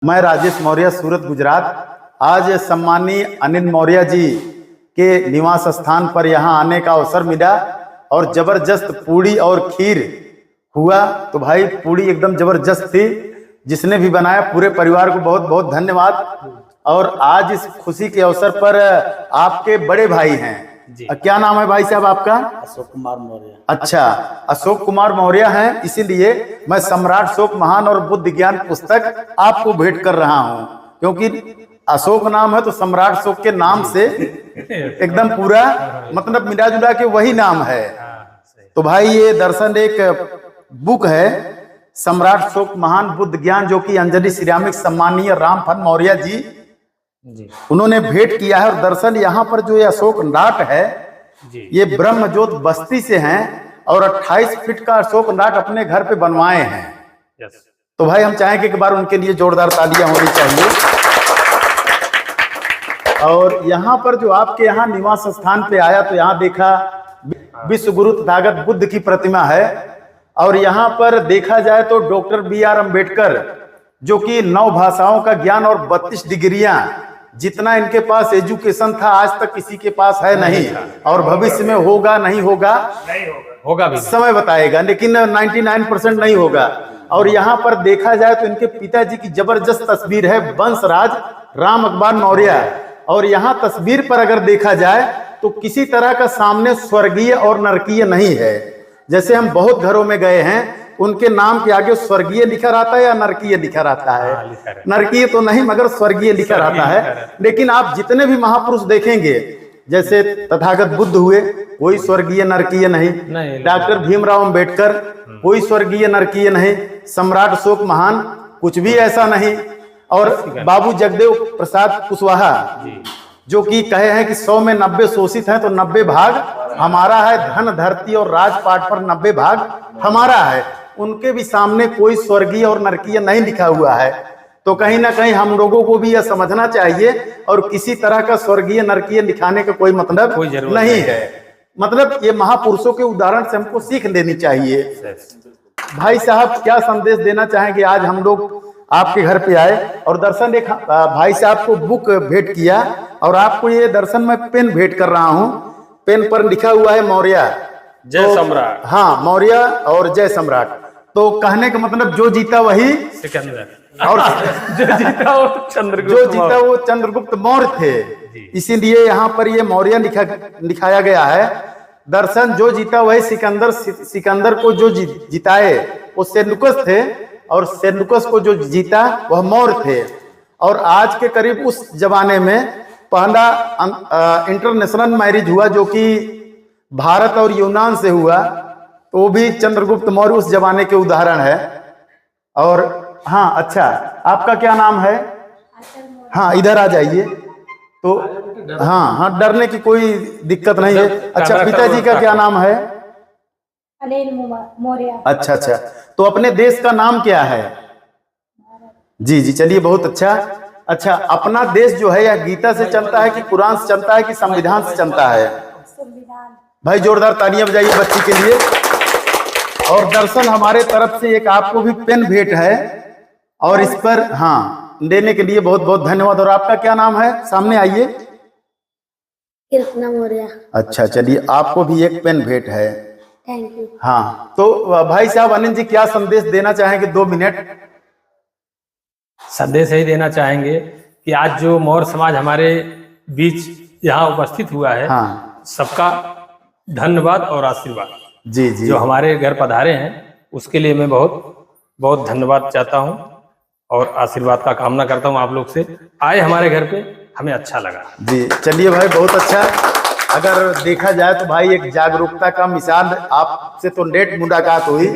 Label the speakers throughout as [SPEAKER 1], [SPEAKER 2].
[SPEAKER 1] मैं राजेश मौर्य, सूरत, गुजरात। आज सम्मानीय अनिल मौर्य जी के निवास स्थान पर यहाँ आने का अवसर मिला और जबरदस्त पूड़ी और खीर हुआ। तो भाई पूड़ी एकदम जबरदस्त थी, जिसने भी बनाया पूरे परिवार को बहुत बहुत धन्यवाद। और आज इस खुशी के अवसर पर आपके बड़े भाई हैं जी। क्या नाम है भाई साहब आपका?
[SPEAKER 2] अशोक कुमार मौर्य।
[SPEAKER 1] अच्छा, अशोक कुमार मौर्य हैं, इसीलिए मैं सम्राट शोक महान और बुद्ध ज्ञान पुस्तक आपको भेंट कर रहा हूं, क्योंकि अशोक नाम है तो सम्राट शोक के नाम से एकदम पूरा मतलब मिला जुला के वही नाम है। तो भाई ये दर्शन एक बुक है सम्राट शोक महान बुद्ध ज्ञान, जो कि अंजलि सिरामिक सम्मानीय रामफल मौर्य जी उन्होंने भेंट किया है। और दर्शन यहाँ पर जो ये अशोक नाट है ये ब्रह्म ज्योत बस्ती से हैं और 28 फीट का अशोक नाट अपने घर पे बनवाए हैं। तो भाई हम चाहेंगे एक बार उनके लिए जोरदार तालियां होनी चाहिए। और यहाँ पर जो आपके यहाँ निवास स्थान पे आया तो यहाँ देखा विश्व गुरु तथागत बुद्ध की प्रतिमा है। और यहाँ पर देखा जाए तो डॉक्टर B.R. अम्बेडकर, जो कि 9 भाषाओं का ज्ञान और 32 डिग्रियां, जितना इनके पास एजुकेशन था आज तक किसी के पास है नहीं, और भविष्य में होगा नहीं होगा,
[SPEAKER 3] होगा भी
[SPEAKER 1] समय बताएगा, लेकिन 99% नहीं होगा। और यहाँ पर देखा जाए तो इनके पिताजी की जबरदस्त तस्वीर है, वंशराज राम अकबर मौर्य। और यहाँ तस्वीर पर अगर देखा जाए तो किसी तरह का सामने स्वर्गीय और नरकीय नहीं है। जैसे हम बहुत घरों में गए हैं, उनके नाम के आगे स्वर्गीय लिखा रहता है या नरकीय लिखा रहता है? नरकीय तो नहीं मगर स्वर्गीय लिखा रहता है। लेकिन आप जितने भी महापुरुष देखेंगे, जैसे तथागत बुद्ध हुए, कोई स्वर्गीय नरकीय नहीं। डॉक्टर भीमराव अंबेडकर, कोई स्वर्गीय नरकीय नहीं। सम्राट अशोक महान, कुछ भी ऐसा नहीं। और बाबू जगदेव प्रसाद कुशवाहा, जो कि कहे हैं कि 100 में 90 शोषित हैं, तो 90 भाग हमारा है। धन धरती और राजपाट पर 90 भाग हमारा है। उनके भी सामने कोई स्वर्गीय और नरकीय नहीं लिखा हुआ है। तो कहीं ना कहीं हम लोगों को भी यह समझना चाहिए, और किसी तरह का स्वर्गीय नरकीय लिखाने का कोई मतलब नहीं है। मतलब ये महापुरुषों के उदाहरण से हमको सीख लेनी चाहिए। भाई साहब क्या संदेश देना चाहेंगे? आज हम लोग आपके घर पे आए और दर्शन एक भाई साहब को बुक भेंट किया, और आपको ये दर्शन में पेन भेंट कर रहा हूँ। पेन पर लिखा हुआ है मौर्य
[SPEAKER 3] जय सम्राट।
[SPEAKER 1] हाँ, मौर्य और जय सम्राट। तो कहने का मतलब जो जीता वही
[SPEAKER 3] सिकंदर,
[SPEAKER 1] और
[SPEAKER 3] जो जीता वो
[SPEAKER 1] चंद्रगुप्त मौर्य थे। इसीलिए यहाँ पर ये मौर्य लिखाया गया है। दर्शन जो जीता वही सिकंदर। सिकंदर को जो जिताए वो सेल्युकस थे, और सेल्युकस को जो जीता वह मौर्य थे। और आज के करीब उस जमाने में पहला इंटरनेशनल मैरिज हुआ, जो कि भारत और यूनान से हुआ, तो वो भी चंद्रगुप्त मौर्य उस जमाने के उदाहरण है। और हाँ, अच्छा आपका क्या नाम है? हाँ, इधर आ जाइए। तो हाँ, डरने की कोई दिक्कत नहीं है। अच्छा, पिताजी का क्या नाम है?
[SPEAKER 4] अनिल मौर्य।
[SPEAKER 1] अच्छा, तो अपने देश का नाम क्या है? जी, चलिए बहुत अच्छा। अच्छा, अपना देश जो है यह गीता से चलता है कि कुरान से चलता है कि संविधान से चलता है?
[SPEAKER 4] संविधान।
[SPEAKER 1] भाई जोरदार तालियां बजाइए बच्ची के लिए। और दर्शन हमारे तरफ से एक आपको भी पेन भेंट है, और इस पर हाँ देने के लिए बहुत बहुत धन्यवाद। और आपका क्या नाम है? सामने आइए।
[SPEAKER 4] कृष्णा मौर्य।
[SPEAKER 1] अच्छा, चलिए आपको भी एक पेन भेंट है।
[SPEAKER 4] Thank you.
[SPEAKER 1] हाँ, तो भाई साहब अनिल जी क्या संदेश देना चाहेंगे? 2 मिनट।
[SPEAKER 3] संदेश यही देना चाहेंगे कि आज जो मौर्य समाज हमारे बीच यहाँ उपस्थित हुआ है,
[SPEAKER 1] हाँ,
[SPEAKER 3] सबका धन्यवाद और आशीर्वाद।
[SPEAKER 1] जी
[SPEAKER 3] जो हमारे घर पधारे हैं उसके लिए मैं बहुत बहुत धन्यवाद चाहता हूँ और आशीर्वाद का कामना करता हूँ। आप लोग से आए हमारे घर पे, हमें अच्छा लगा।
[SPEAKER 1] जी, चलिए भाई बहुत अच्छा। अगर देखा जाए तो भाई एक जागरूकता का मिसाल, आपसे तो नेट मुलाकात हुई,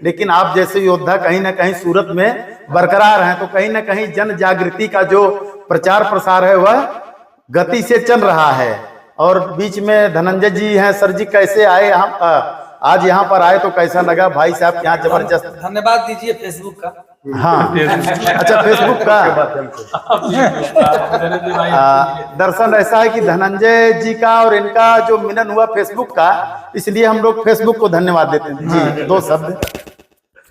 [SPEAKER 1] लेकिन आप जैसे योद्धा कहीं ना कहीं सूरत में बरकरार हैं। तो कहीं ना कहीं जन जागृति का जो प्रचार प्रसार है वह गति से चल रहा है। और बीच में धनंजय जी हैं। सर जी कैसे आए? आज यहाँ पर आए तो कैसा लगा? भाई साहब यहाँ जबरदस्त।
[SPEAKER 2] धन्यवाद दीजिए फेसबुक का।
[SPEAKER 1] हाँ, अच्छा फेसबुक का दर्शन ऐसा है कि धनंजय जी का और इनका जो मिलन हुआ फेसबुक का, इसलिए हम लोग फेसबुक को धन्यवाद देते हैं। जी, 2 शब्द।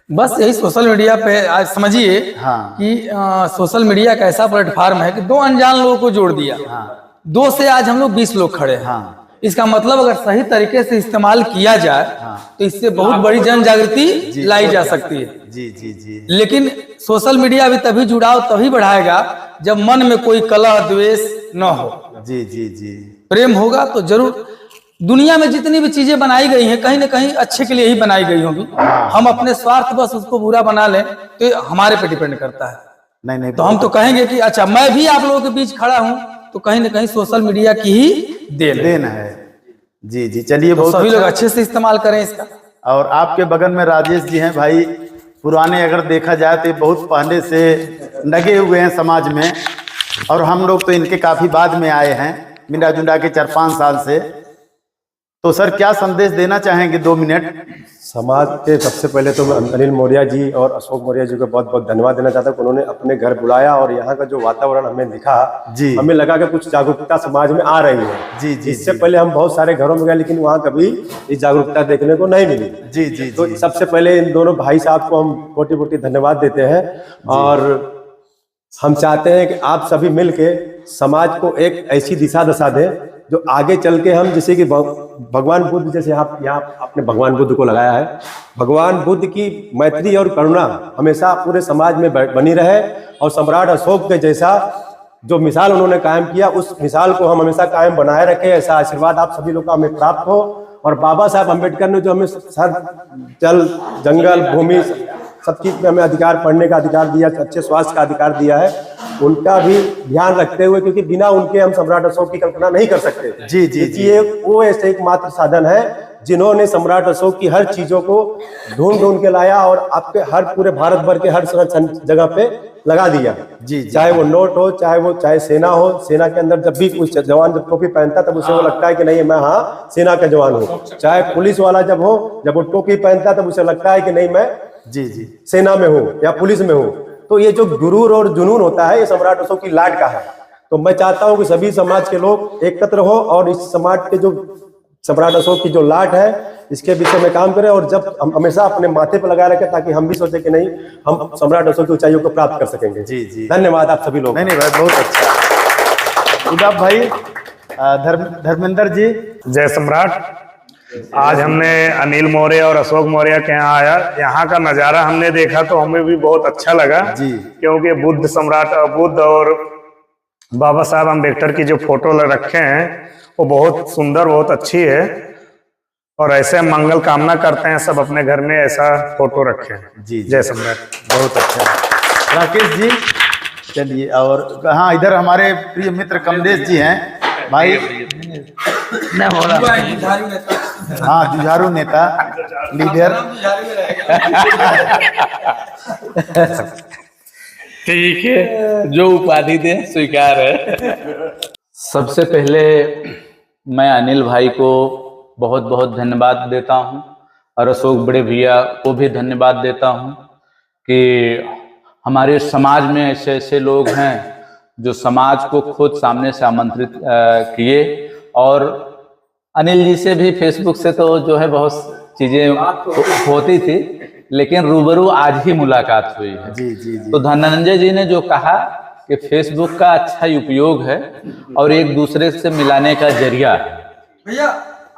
[SPEAKER 5] बस यही सोशल मीडिया पे आज समझिए
[SPEAKER 1] हाँ।
[SPEAKER 5] कि सोशल मीडिया का ऐसा प्लेटफॉर्म है कि दो अनजान लोगों को जोड़ दिया।
[SPEAKER 1] हाँ।
[SPEAKER 5] 2 से आज हम लोग 20 लोग खड़े हैं।
[SPEAKER 1] हाँ।
[SPEAKER 5] इसका मतलब अगर सही तरीके से इस्तेमाल किया जाए तो इससे बहुत बड़ी जन जागृति लाई जा सकती है।
[SPEAKER 1] जी जी जी।
[SPEAKER 5] लेकिन सोशल मीडिया भी तभी जुड़ाव तभी बढ़ाएगा जब मन में कोई कलह द्वेष न हो।
[SPEAKER 1] जी जी जी।
[SPEAKER 5] प्रेम होगा तो जरूर। दुनिया में जितनी भी चीजें बनाई गई हैं कहीं ना कहीं अच्छे के लिए ही बनाई गई होंगी। हम अपने स्वार्थ बस उसको बुरा बना लें तो ये हमारे पे डिपेंड करता है।
[SPEAKER 1] नहीं नहीं,
[SPEAKER 5] तो हम तो कहेंगे कि अच्छा मैं भी आप लोगों के बीच खड़ा हूं तो कहीं ना कहीं सोशल मीडिया की ही देन
[SPEAKER 1] है। जी जी, चलिए
[SPEAKER 5] तो
[SPEAKER 1] बहुत
[SPEAKER 5] सभी लोग
[SPEAKER 1] अच्छा।
[SPEAKER 5] अच्छे से इस्तेमाल करें इसका।
[SPEAKER 1] और आपके बगल में राजेश जी हैं भाई, पुराने अगर देखा जाए तो ये बहुत पहले से लगे हुए हैं समाज में, और हम लोग तो इनके काफी बाद में आए हैं, मिला जुला के 4-5 साल से। तो सर क्या संदेश देना चाहेंगे 2 मिनट?
[SPEAKER 6] समाज के सबसे पहले तो मैं अनिल मौर्य जी और अशोक मौर्य जी को बहुत बहुत धन्यवाद देना चाहता हूँ। उन्होंने अपने घर बुलाया और यहाँ का जो वातावरण हमें दिखा
[SPEAKER 1] जी,
[SPEAKER 6] हमें लगा कि कुछ जागरूकता समाज में आ रही है।
[SPEAKER 1] जी जी।
[SPEAKER 6] इससे पहले हम बहुत सारे घरों में गए लेकिन वहाँ कभी इस जागरूकता देखने को नहीं मिली।
[SPEAKER 1] जी जी।
[SPEAKER 6] तो सबसे पहले इन दोनों भाई साहब को हम कोटि कोटि धन्यवाद देते हैं। और हम चाहते हैं कि आप सभी मिल के समाज को एक ऐसी दिशा दशा दें जो आगे चल के हम, जैसे कि भगवान बुद्ध, जैसे आप यहाँ आपने भगवान बुद्ध को लगाया है, भगवान बुद्ध की मैत्री और करुणा हमेशा पूरे समाज में बनी रहे, और सम्राट अशोक के जैसा जो मिसाल उन्होंने कायम किया उस मिसाल को हम हमेशा कायम बनाए रखें। ऐसा आशीर्वाद आप सभी लोग का हमें प्राप्त हो। और बाबा साहब अम्बेडकर ने जो हमें सर जल जंगल भूमि सब चीज में हमें अधिकार, पढ़ने का अधिकार दिया, अच्छे स्वास्थ्य का अधिकार दिया है, उनका भी ध्यान रखते हुए, क्योंकि बिना उनके हम सम्राट अशोक की कल्पना नहीं कर सकते।
[SPEAKER 1] जी जी जी।
[SPEAKER 6] ये वो ऐसे एकमात्र साधन है जिन्होंने सम्राट अशोक की हर चीजों को ढूंढ के लाया और आपके हर पूरे भारत भर के हर जगह पे लगा दिया।
[SPEAKER 1] जी जी।
[SPEAKER 6] चाहे वो नोट हो, चाहे सेना हो, सेना के अंदर जब भी उस जवान जब टोपी पहनता तब उसे वो लगता है कि नहीं मैं हाँ सेना का जवान हूँ। चाहे पुलिस वाला जब वो टोपी पहनता तब उसे लगता है कि नहीं मैं
[SPEAKER 1] जी जी
[SPEAKER 6] सेना में हूँ या पुलिस में हूँ। तो ये जो गुरूर और जुनून होता है ये सम्राट अशोक की लाड का है। तो मैं चाहता हूँ कि सभी समाज के लोग एकत्र हो और इस समाज के जो सम्राट अशोक की जो लाड है इसके विषय में काम करें, और जब हम हमेशा अपने माथे पर लगाए रखें ताकि हम भी सोचे कि नहीं हम सम्राट अशोक की ऊंचाइयों को प्राप्त कर सकेंगे।
[SPEAKER 1] जी जी।
[SPEAKER 6] धन्यवाद आप सभी लोग।
[SPEAKER 1] नहीं नहीं भाई, बहुत अच्छा। उदाप भाई, धर्मेंद्र जी।
[SPEAKER 7] जय सम्राट। आज हमने अनिल मौर्य और अशोक मौर्य के यहाँ आया, यहाँ का नज़ारा हमने देखा तो हमें भी बहुत अच्छा लगा
[SPEAKER 1] जी,
[SPEAKER 7] क्योंकि बुद्ध सम्राट बुद्ध और बाबा साहब अम्बेडकर की जो फोटो रखे हैं वो बहुत सुंदर, बहुत अच्छी है, और ऐसे मंगल कामना करते हैं सब अपने घर में ऐसा फोटो रखें।
[SPEAKER 1] जी।
[SPEAKER 7] जय सम्राट।
[SPEAKER 1] बहुत अच्छा। राकेश जी चलिए। और हाँ, इधर हमारे प्रिय मित्र कमलेश जी हैं भाई।
[SPEAKER 5] नहीं हो रहा।
[SPEAKER 1] हाँ, जुझारू नेता, लीडर।
[SPEAKER 8] ठीक है, जो उपाधि दे स्वीकार है। सबसे पहले मैं अनिल भाई को बहुत बहुत धन्यवाद देता हूं और अशोक बड़े भैया को भी धन्यवाद देता हूं कि हमारे समाज में ऐसे ऐसे लोग हैं जो समाज को खुद सामने से आमंत्रित किए। और अनिल जी से भी फेसबुक से तो जो है बहुत चीजें होती थी, लेकिन रूबरू आज ही मुलाकात हुई है।
[SPEAKER 1] जी जी जी।
[SPEAKER 8] तो धनंजय जी ने जो कहा कि फेसबुक का अच्छा उपयोग है और एक दूसरे से मिलाने का जरिया है।
[SPEAKER 5] भैया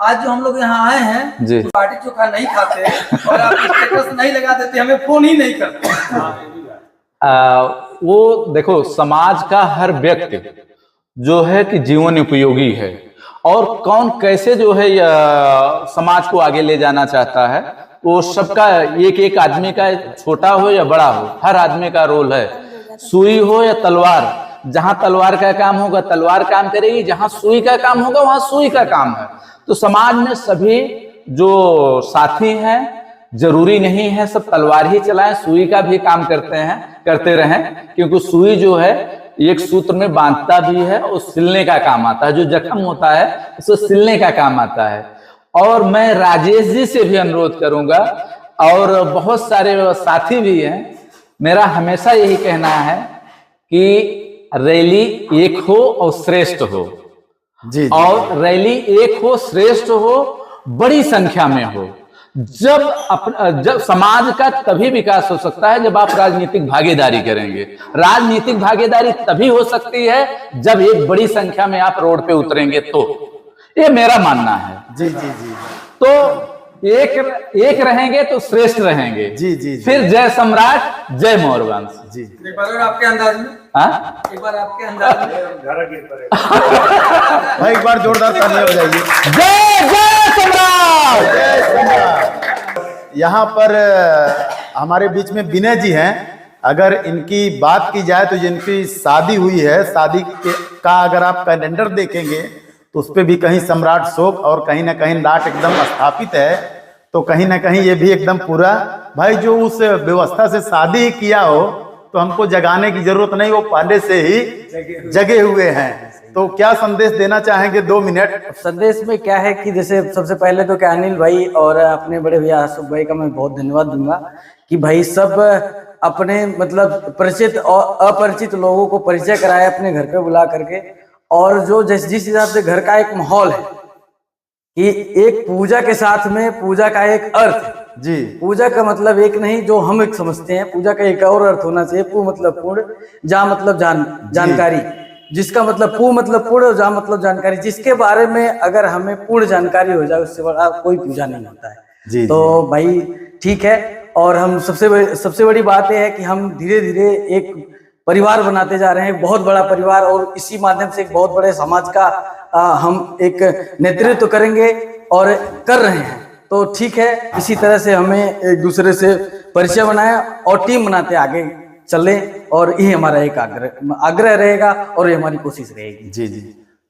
[SPEAKER 5] आज जो हम लोग यहाँ आए हैं
[SPEAKER 8] जी,
[SPEAKER 5] बाटी चोखा नहीं खाते और आप स्टेटस नहीं लगा देते, हमें फोन ही नहीं करते।
[SPEAKER 8] वो देखो, समाज का हर व्यक्ति जो है कि जीवन उपयोगी है, और कौन कैसे जो है समाज को आगे ले जाना चाहता है, वो सबका एक एक आदमी का, छोटा हो या बड़ा हो, हर आदमी का रोल है। सुई हो या तलवार, जहां तलवार का काम होगा तलवार काम करेगी, जहां सुई का काम होगा वहां सुई का काम है। तो समाज में सभी जो साथी हैं, जरूरी नहीं है सब तलवार ही चलाएं, सुई का भी काम करते रहें, क्योंकि सुई जो है एक सूत्र में बांधता भी है और सिलने का काम आता है। जो जख्म होता है उसको सिलने का काम आता है। और मैं राजेश जी से भी अनुरोध करूंगा, और बहुत सारे साथी भी हैं, मेरा हमेशा यही कहना है कि रैली एक हो और श्रेष्ठ हो।
[SPEAKER 1] जी, जी।
[SPEAKER 8] और रैली एक हो, श्रेष्ठ हो, बड़ी संख्या में हो, जब समाज का तभी विकास हो सकता है जब आप राजनीतिक भागीदारी करेंगे। राजनीतिक भागीदारी तभी हो सकती है जब एक बड़ी संख्या में आप रोड पे उतरेंगे, तो ये मेरा मानना है।
[SPEAKER 1] जी जी जी
[SPEAKER 8] तो एक रहेंगे तो श्रेष्ठ रहेंगे।
[SPEAKER 1] जी जी
[SPEAKER 8] फिर जय सम्राट, जय मौर्य वंश।
[SPEAKER 1] जी।
[SPEAKER 5] एक बार और आपके अंदाज में,
[SPEAKER 8] हाँ,
[SPEAKER 5] एक बार आपके अंदाज में
[SPEAKER 1] भाई एक बार जोरदार तालियां बजाइए।
[SPEAKER 8] जय जय सम्राट।
[SPEAKER 1] यहाँ पर हमारे बीच में विनय जी हैं। अगर इनकी बात की जाए तो जिनकी शादी हुई है, शादी का अगर आप कैलेंडर देखेंगे तो उस पे भी कहीं सम्राट शोक और कहीं ना कहीं लाट एकदम स्थापित है। तो कहीं ना कहीं ये भी एकदम पूरा, भाई जो उस व्यवस्था से शादी ही किया हो तो हमको जगाने की जरूरत नहीं, वो पहले से ही जगे हुए हैं। तो क्या संदेश देना चाहेंगे? 2 मिनट।
[SPEAKER 2] संदेश में क्या है कि जैसे सबसे पहले तो क्या अनिल भाई और अपने बड़े भैया आसुफ भाई का मैं बहुत धन्यवाद दूंगा कि भाई सब अपने मतलब परिचित और अपरिचित लोगों को परिचय कराए अपने घर पे बुला करके। और जो जिस हिसाब से घर का एक माहौल है कि एक पूजा के साथ में पूजा का एक अर्थ
[SPEAKER 1] जी,
[SPEAKER 2] पूजा का मतलब एक नहीं जो हम एक समझते हैं, पूजा का एक और अर्थ होना चाहिए। पू मतलब पूर्ण, जा मतलब जानकारी, जिसका मतलब पू मतलब पूर्ण और जा मतलब जानकारी, जिसके बारे में अगर हमें पूर्ण जानकारी हो जाए उससे बड़ा कोई पूजा नहीं होता है।
[SPEAKER 1] जी,
[SPEAKER 2] तो भाई ठीक है। और हम सबसे बड़ी बात यह है कि हम धीरे धीरे एक परिवार बनाते जा रहे हैं, बहुत बड़ा परिवार, और इसी माध्यम से एक बहुत बड़े समाज का हम एक नेतृत्व करेंगे और कर रहे हैं। तो ठीक है, इसी तरह से हमें एक दूसरे से परिचय बनाया और टीम बनाते आगे चले, और यही हमारा एक आग्रह रहेगा और ये हमारी कोशिश रहेगी।
[SPEAKER 1] जी जी।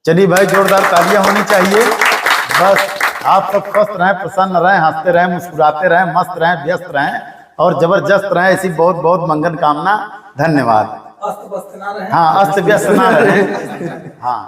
[SPEAKER 1] चलिए भाई, जोरदार तालियां होनी चाहिए। बस आप सब स्वस्थ रहें, प्रसन्न रहें, हंसते रहें, मुस्कुराते रहें, मस्त रहें, व्यस्त रहें और जबरदस्त रहें, ऐसी बहुत बहुत मंगल कामना। धन्यवाद।
[SPEAKER 5] अस्त व्यस्त ना रहे।
[SPEAKER 1] हाँ, अस्त व्यस्त ना रहें। हाँ।